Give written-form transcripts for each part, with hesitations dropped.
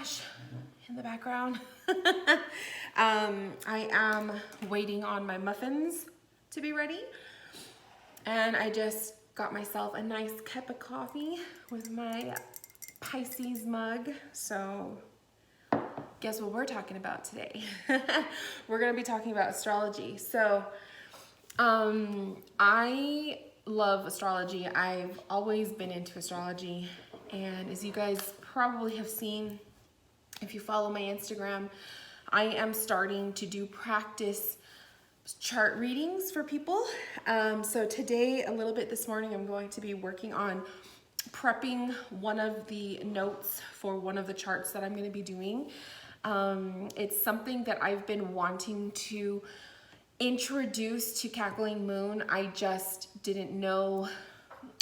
trash in the background. I am waiting on my muffins to be ready. And I just got myself a nice cup of coffee with my Pisces mug. So guess what we're talking about today? We're gonna be talking about astrology. So I love astrology. I've always been into astrology. And as you guys probably have seen, if you follow my Instagram, I am starting to do practice chart readings for people. So today, a little bit this morning, I'm going to be working on prepping one of the notes for one of the charts that I'm going to be doing. It's something that I've been wanting to introduce to Cackling Moon. I just didn't know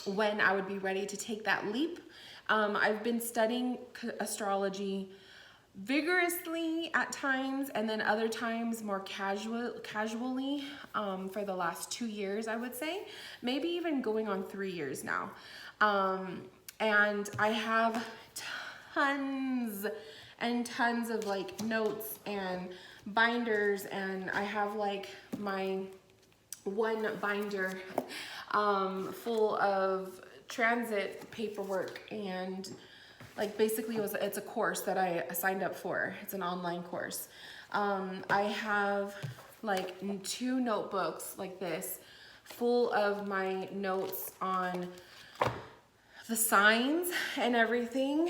when I would be ready to take that leap. I've been studying astrology vigorously at times, and then other times more casually for the last 2 years, I would say, maybe even going on 3 years now. And I have tons and tons of like notes and binders, and I have like my one binder full of transit paperwork, and like basically it's a course that I signed up for. It's an online course. I have like 2 notebooks like this full of my notes on the signs and everything.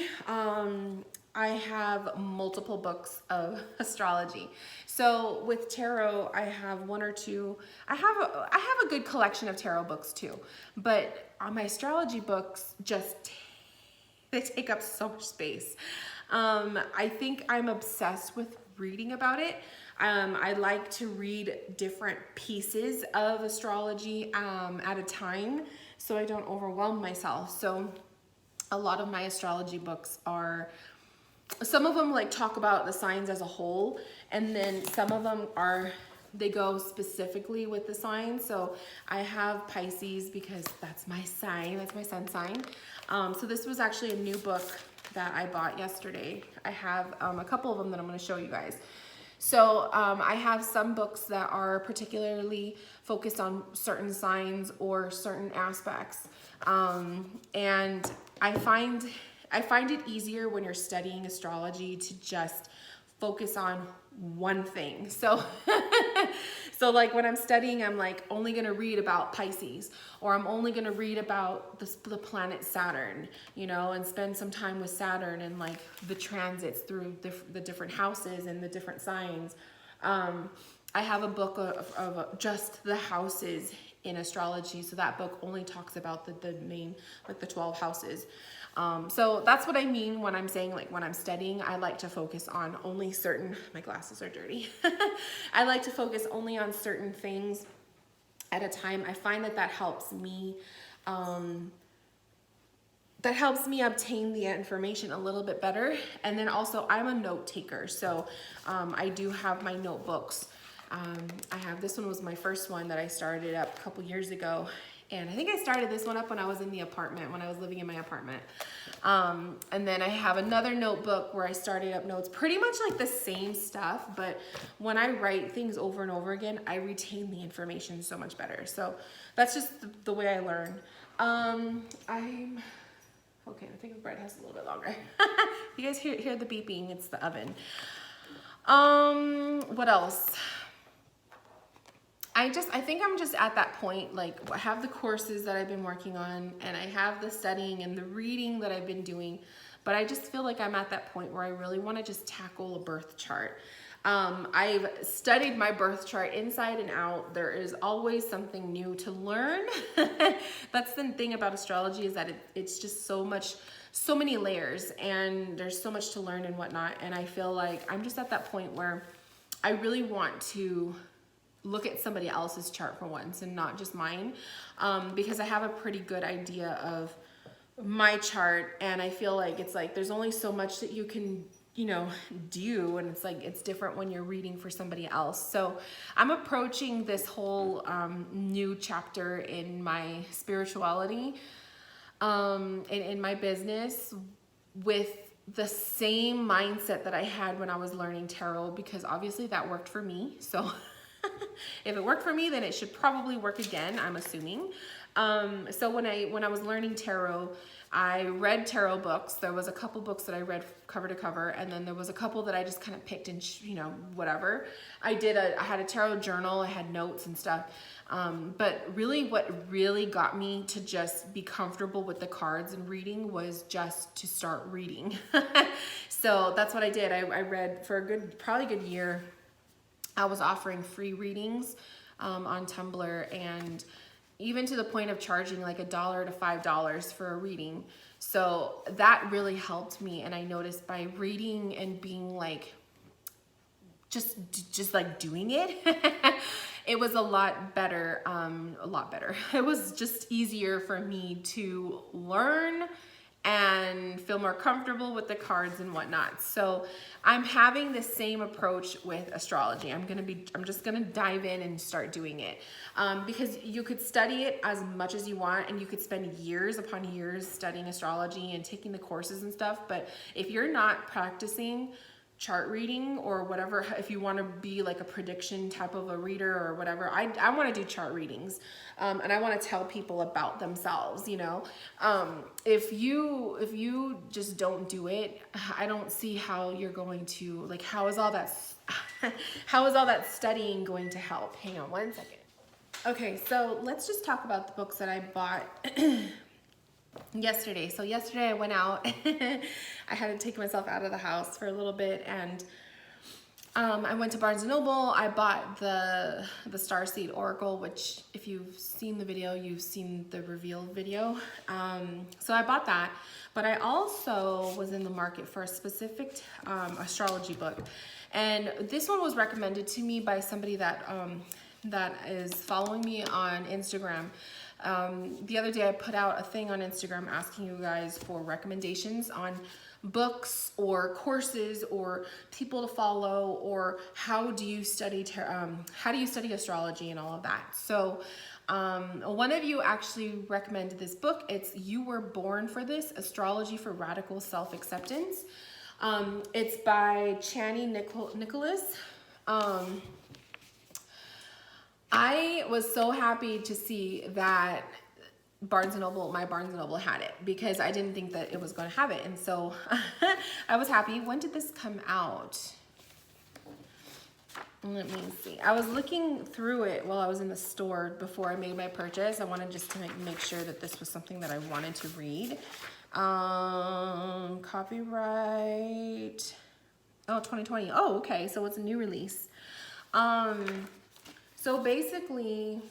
I have multiple books of astrology. So with tarot, I have 1 or 2. I have a good collection of tarot books too, but on my astrology books they take up so much space. I think I'm obsessed with reading about it. I like to read different pieces of astrology at a time so I don't overwhelm myself. So a lot of my astrology books are, some of them like talk about the signs as a whole, and then some of them they go specifically with the signs. So I have Pisces because that's my sign, that's my sun sign. So this was actually a new book that I bought yesterday. I have a couple of them that I'm going to show you guys. So I have some books that are particularly focused on certain signs or certain aspects. And I find it easier when you're studying astrology to just focus on one thing. So so like when I'm studying, I'm like only going to read about Pisces, or I'm only going to read about the planet Saturn, you know, and spend some time with Saturn and like the transits through the different houses and the different signs. I have a book of just the houses in astrology. So that book only talks about the main, like the 12 houses. So that's what I mean when I'm saying like when I'm studying, I like to focus on only certain, my glasses are dirty. I like to focus only on certain things at a time. I find that helps me, obtain the information a little bit better. And then also I'm a note taker. So, I do have my notebooks. I have, this one was my first one that I started up a couple years ago. And I think I started this one up when I was in the apartment, when I was living in my apartment. And then I have another notebook where I started up notes, pretty much like the same stuff, but when I write things over and over again, I retain the information so much better. So that's just the way I learn. Okay, I think the bread has a little bit longer. You guys hear the beeping, it's the oven. What else? I think I'm just at that point, like I have the courses that I've been working on, and I have the studying and the reading that I've been doing, but I just feel like I'm at that point where I really want to just tackle a birth chart. I've studied my birth chart inside and out. There is always something new to learn. That's the thing about astrology, is that it's just so many layers, and there's so much to learn and whatnot. And I feel like I'm just at that point where I really want to look at somebody else's chart for once and not just mine, because I have a pretty good idea of my chart, and I feel like it's like there's only so much that you can, you know, do, and it's like it's different when you're reading for somebody else. So I'm approaching this whole new chapter in my spirituality, in my business with the same mindset that I had when I was learning tarot, because obviously that worked for me. So if it worked for me, then it should probably work again, I'm assuming. So when I was learning tarot, I read tarot books. There was a couple books that I read cover to cover, and then there was a couple that I just kind of picked and, you know, whatever. I had a tarot journal, I had notes and stuff. But really what really got me to just be comfortable with the cards and reading was just to start reading. So that's what I did. I read for probably a good year. I was offering free readings on Tumblr, and even to the point of charging like $1 to $5 for a reading. So that really helped me. And I noticed by reading and being like, just like doing it, it was a lot better. It was just easier for me to learn and feel more comfortable with the cards and whatnot. So I'm having the same approach with astrology. I'm just gonna dive in and start doing it, because you could study it as much as you want, and you could spend years upon years studying astrology and taking the courses and stuff. But if you're not practicing chart reading or whatever, if you want to be like a prediction type of a reader or whatever, I want to do chart readings, and I want to tell people about themselves, you know. If you just don't do it, I don't see how you're going to, like, how is all that studying going to help? Hang on one second. Okay, so let's just talk about the books that I bought yesterday. So yesterday I went out. I had to take myself out of the house for a little bit, and I went to Barnes & Noble. I bought the Starseed Oracle, which if you've seen the video, you've seen the reveal video. So I bought that, but I also was in the market for a specific astrology book, and this one was recommended to me by somebody that is following me on Instagram. The other day I put out a thing on Instagram asking you guys for recommendations on books or courses or people to follow, or how do you study astrology and all of that. So one of you actually recommended this book. It's You Were Born for This: Astrology for Radical Self-Acceptance. It's by Chani Nicholas. I was so happy to see that my Barnes & Noble had it, because I didn't think that it was going to have it. And so I was happy. When did this come out? Let me see. I was looking through it while I was in the store before I made my purchase. I wanted just to make sure that this was something that I wanted to read. Copyright. Oh, 2020. Oh, okay. So it's a new release. So basically,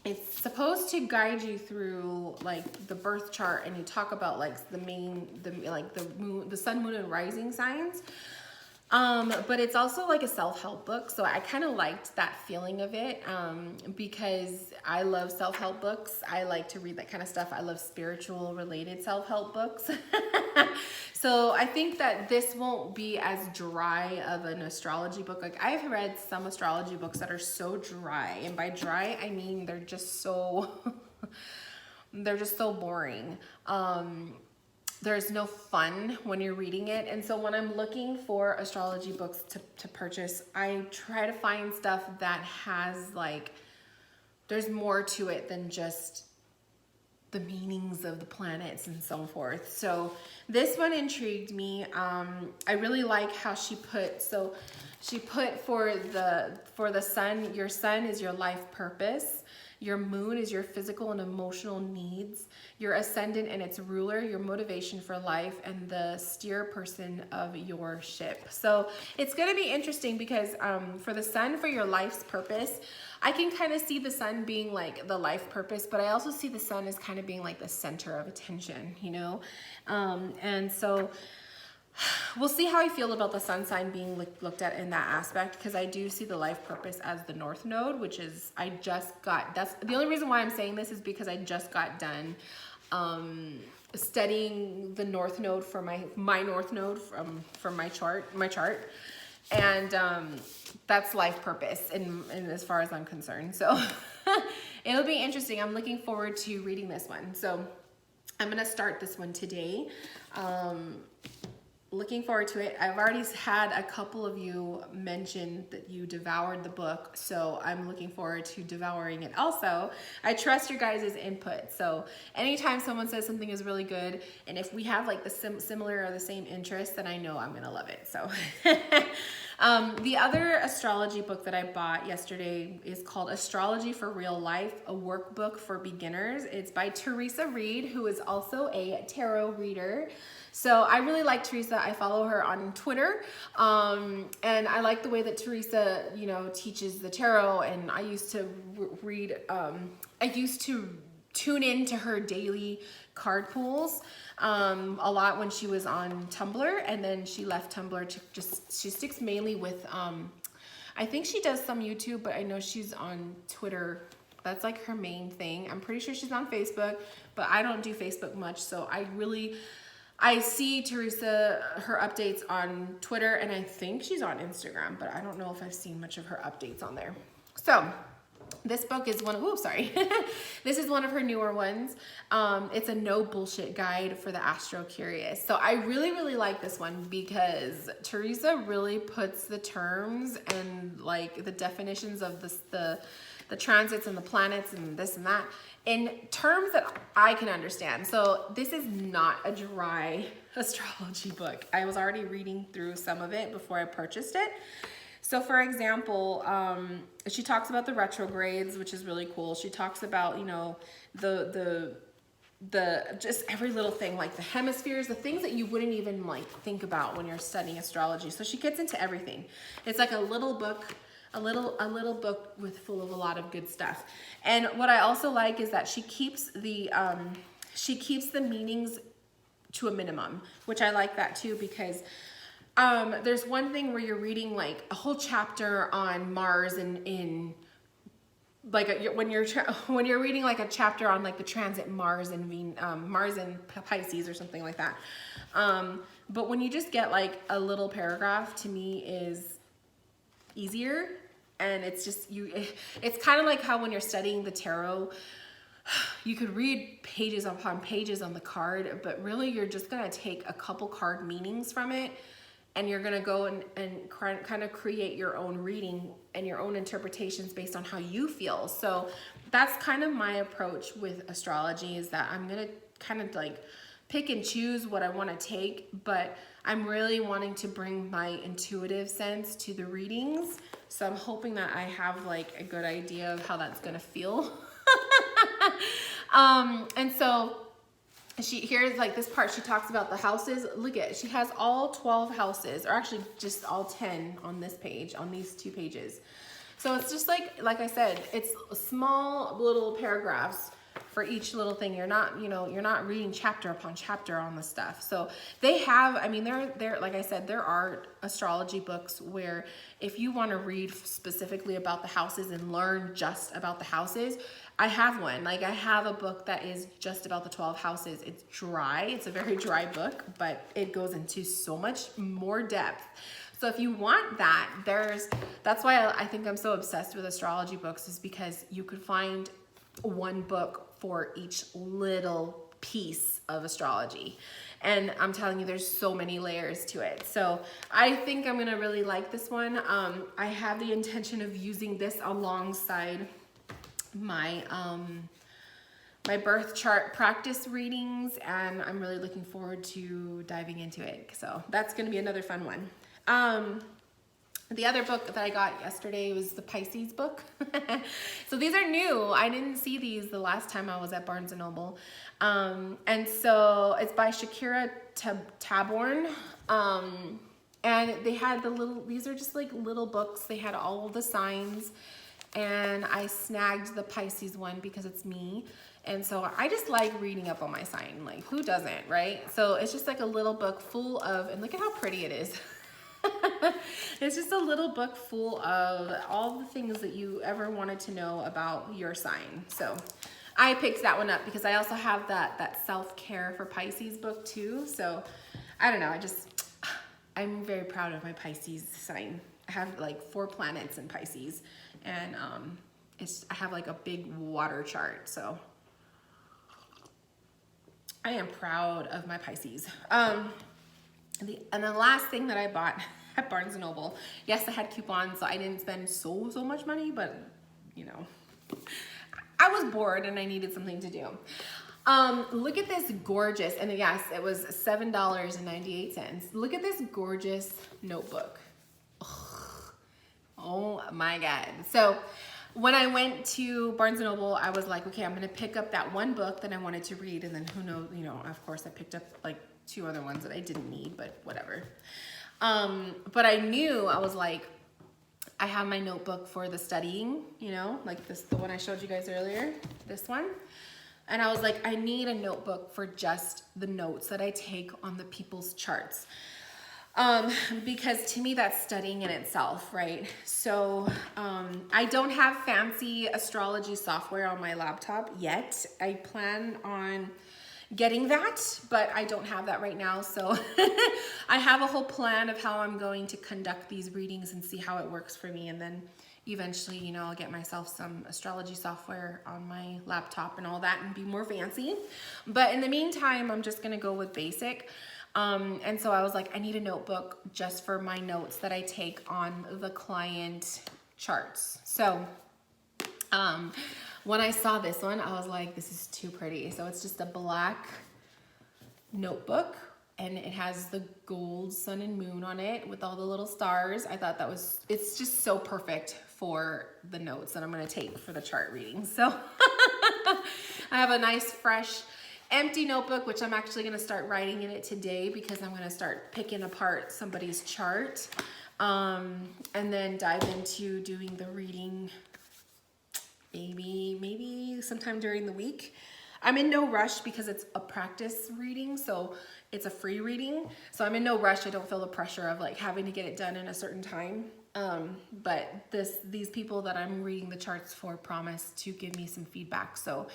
it's supposed to guide you through like the birth chart, and you talk about like the moon, the sun, moon, and rising signs. But it's also like a self-help book. So I kind of liked that feeling of it, because I love self-help books. I like to read that kind of stuff. I love spiritual related self-help books. So I think that this won't be as dry of an astrology book. Like, I've read some astrology books that are so dry, and by dry, I mean they're just so boring. There's no fun when you're reading it. And so when I'm looking for astrology books to purchase, I try to find stuff that has like, there's more to it than just the meanings of the planets and so forth. So this one intrigued me. I really like how she put for the sun, your sun is your life purpose. Your moon is your physical and emotional needs. Your ascendant and its ruler, your motivation for life, and the steer person of your ship. So it's going to be interesting because for the sun, for your life's purpose, I can kind of see the sun being like the life purpose, but I also see the sun as kind of being like the center of attention, you know? And so we'll see how I feel about the sun sign being looked at in that aspect, because I do see the life purpose as the North Node, which is, that's the only reason why I'm saying this is because I just got done studying the North Node for my North Node from my chart. And that's life purpose in as far as I'm concerned. So it'll be interesting. I'm looking forward to reading this one. So I'm going to start this one today. looking forward to it. I've already had a couple of you mention that you devoured the book, so I'm looking forward to devouring it also. I trust your guys' input, so anytime someone says something is really good, and if we have like the similar or the same interests, then I know I'm gonna love it. So the other astrology book that I bought yesterday is called Astrology for Real Life, a workbook for beginners. It's by Teresa Reed, who is also a tarot reader. So I really like Teresa. I follow her on Twitter, and I like the way that Teresa, you know, teaches the tarot. And I used to read, I used to tune into her daily card pools a lot when she was on Tumblr, and then she left Tumblr to she sticks mainly with, I think she does some YouTube, but I know she's on Twitter. That's like her main thing. I'm pretty sure she's on Facebook, but I don't do Facebook much, so I see Teresa, her updates on Twitter, and I think she's on Instagram, but I don't know if I've seen much of her updates on there. So this book is one of, oh, sorry. This is one of her newer ones. It's a no bullshit guide for the astro curious. So I really, really like this one because Teresa really puts the terms and like the definitions of the transits and the planets and this and that in terms that I can understand. So this is not a dry astrology book. I was already reading through some of it before I purchased it. So for example, she talks about the retrogrades, which is really cool. She talks about, you know, the just every little thing, like the hemispheres, the things that you wouldn't even like think about when you're studying astrology. So she gets into everything. It's like a little book, a little book with full of a lot of good stuff. And what I also like is that she keeps the meanings to a minimum, which I like that too, because there's one thing where you're reading like a whole chapter on Mars in like when you're reading like a chapter on like the transit Mars and Mars and Pisces or something like that. But when you just get like a little paragraph, to me is easier. And it's just it's kind of like how when you're studying the tarot, you could read pages upon pages on the card, but really you're just gonna take a couple card meanings from it, and you're gonna go and kind of create your own reading and your own interpretations based on how you feel. So that's kind of my approach with astrology, is that I'm gonna kind of like pick and choose what I want to take, but I'm really wanting to bring my intuitive sense to the readings. So I'm hoping that I have like a good idea of how that's gonna feel. And so here's like this part, she talks about the houses. Look at it, she has all 12 houses, or actually just all 10 on this page, on these 2 pages. So it's just like I said, it's small little paragraphs for each little thing. You're not, you know, you're not reading chapter upon chapter on the stuff. So they have, I mean, there, like I said, there are astrology books where if you want to read specifically about the houses and learn just about the houses, I have one. Like I have a book that is just about the 12 houses. It's dry. It's a very dry book, but it goes into so much more depth. So if you want that, that's why I think I'm so obsessed with astrology books, is because you could find one book for each little piece of astrology. And I'm telling you, there's so many layers to it. So I think I'm gonna really like this one. I have the intention of using this alongside my my birth chart practice readings, and I'm really looking forward to diving into it. So that's gonna be another fun one. The other book that I got yesterday was the Pisces book. So these are new. I didn't see these the last time I was at Barnes & Noble. And so it's by Shakira Taborn. And they had these are just like little books. They had all of the signs. And I snagged the Pisces one because it's me. And so I just like reading up on my sign. Like, who doesn't, right? So it's just like a little book full of, and look at how pretty it is. It's just a little book full of all the things that you ever wanted to know about your sign. So I picked that one up because I also have that self-care for Pisces book too. So I don't know, I'm very proud of my Pisces sign. I have like 4 planets in Pisces, and I have like a big water chart. So I am proud of my Pisces. And the last thing that I bought at Barnes & Noble, yes, I had coupons, so I didn't spend so much money, but you know, I was bored and I needed something to do. Look at this gorgeous, and yes, it was $7.98. Look at this gorgeous notebook. Oh my God. So when I went to Barnes & Noble, I was like, okay, I'm gonna pick up that one book that I wanted to read, and then who knows, you know, of course I picked up like 2 other ones that I didn't need, but whatever. But I knew, I was like, I have my notebook for the studying, you know, like this, the one I showed you guys earlier, this one. And I was like, I need a notebook for just the notes that I take on the people's charts. Because to me, that's studying in itself, right? So I don't have fancy astrology software on my laptop yet. I plan on getting that, but I don't have that right now. So I have a whole plan of how I'm going to conduct these readings and see how it works for me. And then eventually, you know, I'll get myself some astrology software on my laptop and all that and be more fancy. But in the meantime, I'm just gonna go with basic. And so I was like, I need a notebook just for my notes that I take on the client charts. So when I saw this one, I was like, this is too pretty. So it's just a black notebook and it has the gold sun and moon on it with all the little stars. I thought that was, it's just so perfect for the notes that I'm going to take for the chart reading. So I have a nice fresh empty notebook, which I'm actually going to start writing in it today because I'm going to start picking apart somebody's chart and then dive into doing the reading maybe sometime during the week. I'm in no rush because it's a practice reading, so it's a free reading. So I'm in no rush. I don't feel the pressure of like having to get it done in a certain time. But these people that I'm reading the charts for promised to give me some feedback. So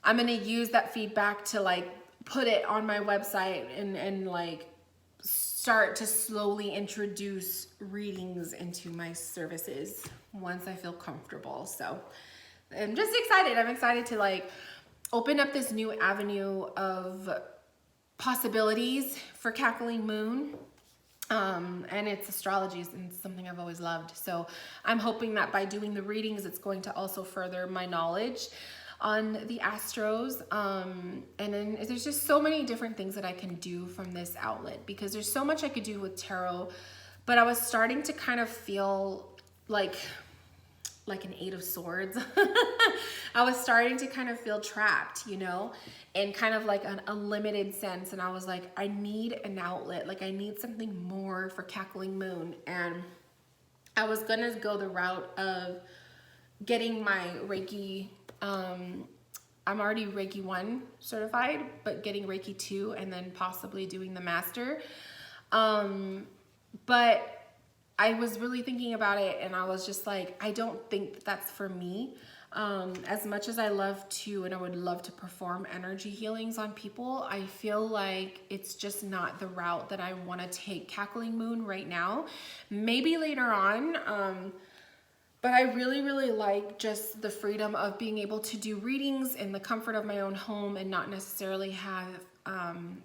I'm gonna use that feedback to like put it on my website and like start to slowly introduce readings into my services once I feel comfortable. So I'm just excited. I'm excited to like open up this new avenue of possibilities for Cackling Moon. And it's astrology and something I've always loved. So I'm hoping that by doing the readings, it's going to also further my knowledge on the astros. And then there's just so many different things that I can do from this outlet because there's so much I could do with tarot, but I was starting to kind of feel like an 8 of Swords. I was starting to kind of feel trapped, you know, in kind of like a limited sense. And I was like, I need an outlet. Like I need something more for Cackling Moon. And I was gonna go the route of getting my Reiki, I'm already Reiki 1 certified, but getting Reiki 2 and then possibly doing the master. But I was really thinking about it and I was just like, I don't think that's for me. As much as I love to, and I would love to perform energy healings on people, I feel like it's just not the route that I want to take Cackling Moon right now. Maybe later on, but I really, really like just the freedom of being able to do readings in the comfort of my own home and not necessarily have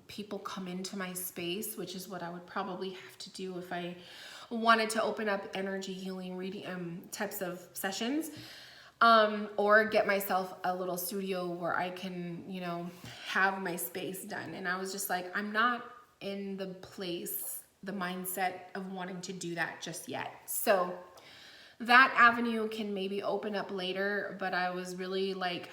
people come into my space, which is what I would probably have to do if I wanted to open up energy healing reading types of sessions, or get myself a little studio where I can, you know, have my space done. And I was just like, I'm not in the mindset of wanting to do that just yet. So that avenue can maybe open up later, but I was really like,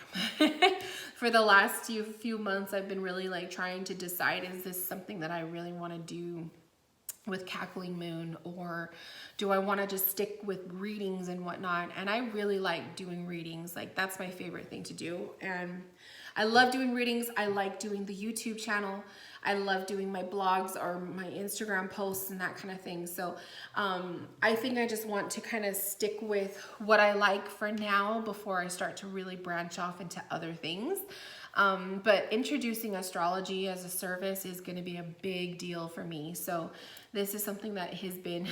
for the last few months, I've been really like trying to decide, is this something that I really want to do with Cackling Moon, or do I want to just stick with readings and whatnot? And I really like doing readings. Like that's my favorite thing to do. And I love doing readings. I like doing the YouTube channel. I love doing my blogs or my Instagram posts and that kind of thing. So I think I just want to kind of stick with what I like for now before I start to really branch off into other things. But introducing astrology as a service is going to be a big deal for me. So this is something that has been,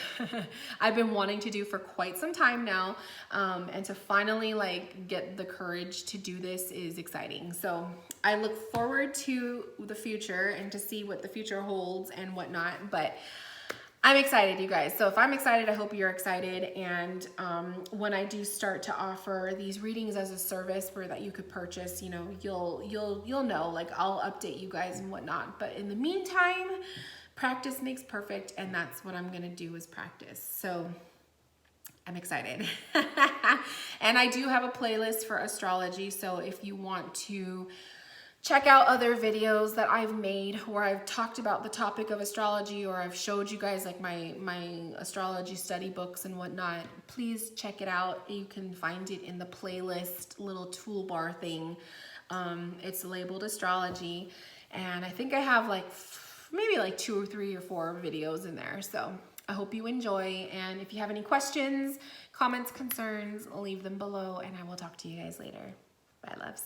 I've been wanting to do for quite some time now. And to finally like get the courage to do this is exciting. So I look forward to the future and to see what the future holds and whatnot. But I'm excited, you guys. So if I'm excited, I hope you're excited. And when I do start to offer these readings as a service where that you could purchase, you know, you'll know, like I'll update you guys and whatnot. But in the meantime, practice makes perfect, and that's what I'm gonna do is practice. So I'm excited. And I do have a playlist for astrology. So if you want to check out other videos that I've made where I've talked about the topic of astrology, or I've showed you guys like my astrology study books and whatnot, please check it out. You can find it in the playlist little toolbar thing. It's labeled astrology, and I think I have like maybe like 2 or 3 or 4 videos in there. So I hope you enjoy, and if you have any questions, comments, concerns, leave them below, and I will talk to you guys later. Bye, loves.